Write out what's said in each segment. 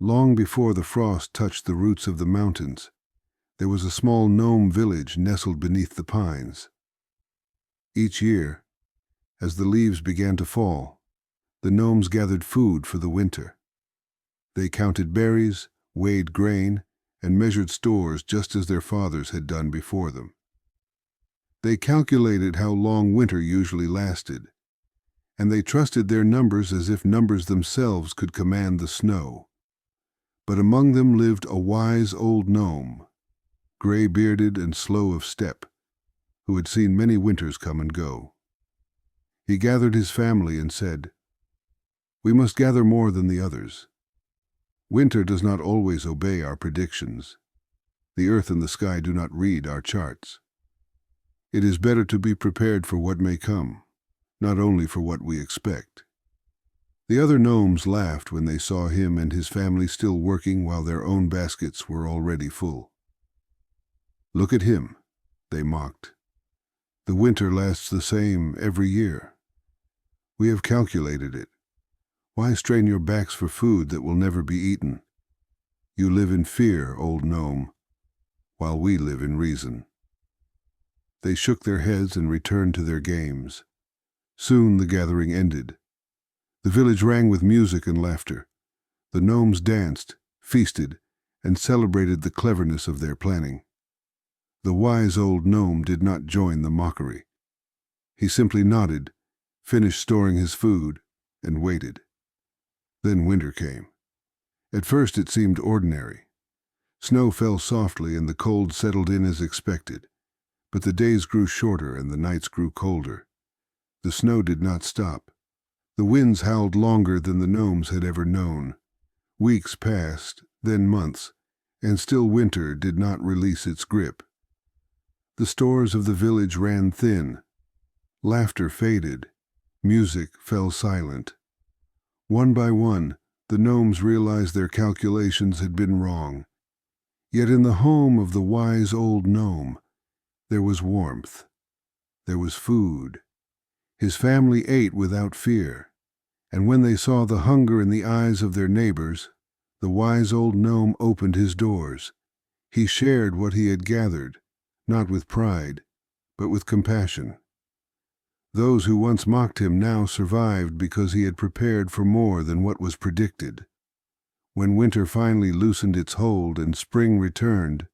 Long before the frost touched the roots of the mountains, there was a small gnome village nestled beneath the pines. Each year, as the leaves began to fall, the gnomes gathered food for the winter. They counted berries, weighed grain, and measured stores just as their fathers had done before them. They calculated how long winter usually lasted, and they trusted their numbers as if numbers themselves could command the snow. But among them lived a wise old gnome, gray-bearded and slow of step, who had seen many winters come and go. He gathered his family and said, "We must gather more than the others. Winter does not always obey our predictions. The earth and the sky do not read our charts. It is better to be prepared for what may come, not only for what we expect." The other gnomes laughed when they saw him and his family still working while their own baskets were already full. "Look at him," they mocked. "The winter lasts the same every year. We have calculated it. Why strain your backs for food that will never be eaten? You live in fear, old gnome, while we live in reason." They shook their heads and returned to their games. Soon the gathering ended. The village rang with music and laughter. The gnomes danced, feasted, and celebrated the cleverness of their planning. The wise old gnome did not join the mockery. He simply nodded, finished storing his food, and waited. Then winter came. At first it seemed ordinary. Snow fell softly and the cold settled in as expected. But the days grew shorter and the nights grew colder. The snow did not stop. The winds howled longer than the gnomes had ever known. Weeks passed, then months, and still winter did not release its grip. The stores of the village ran thin. Laughter faded. Music fell silent. One by one, the gnomes realized their calculations had been wrong. Yet in the home of the wise old gnome, there was warmth. There was food. His family ate without fear, and when they saw the hunger in the eyes of their neighbors, the wise old gnome opened his doors. He shared what he had gathered, not with pride, but with compassion. Those who once mocked him now survived because he had prepared for more than what was predicted. When winter finally loosened its hold and spring returned,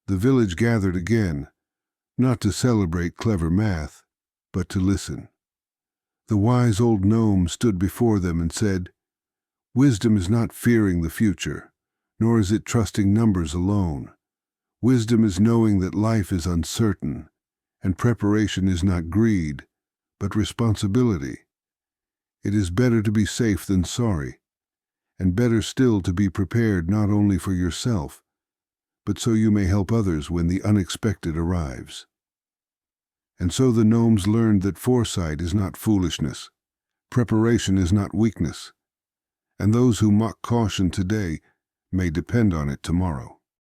the village gathered again, not to celebrate clever math, but to listen. The wise old gnome stood before them and said, "Wisdom is not fearing the future, nor is it trusting numbers alone. Wisdom is knowing that life is uncertain, and preparation is not greed, but responsibility. It is better to be safe than sorry, and better still to be prepared not only for yourself, but so you may help others when the unexpected arrives." And so the gnomes learned that foresight is not foolishness, preparation is not weakness, and those who mock caution today may depend on it tomorrow.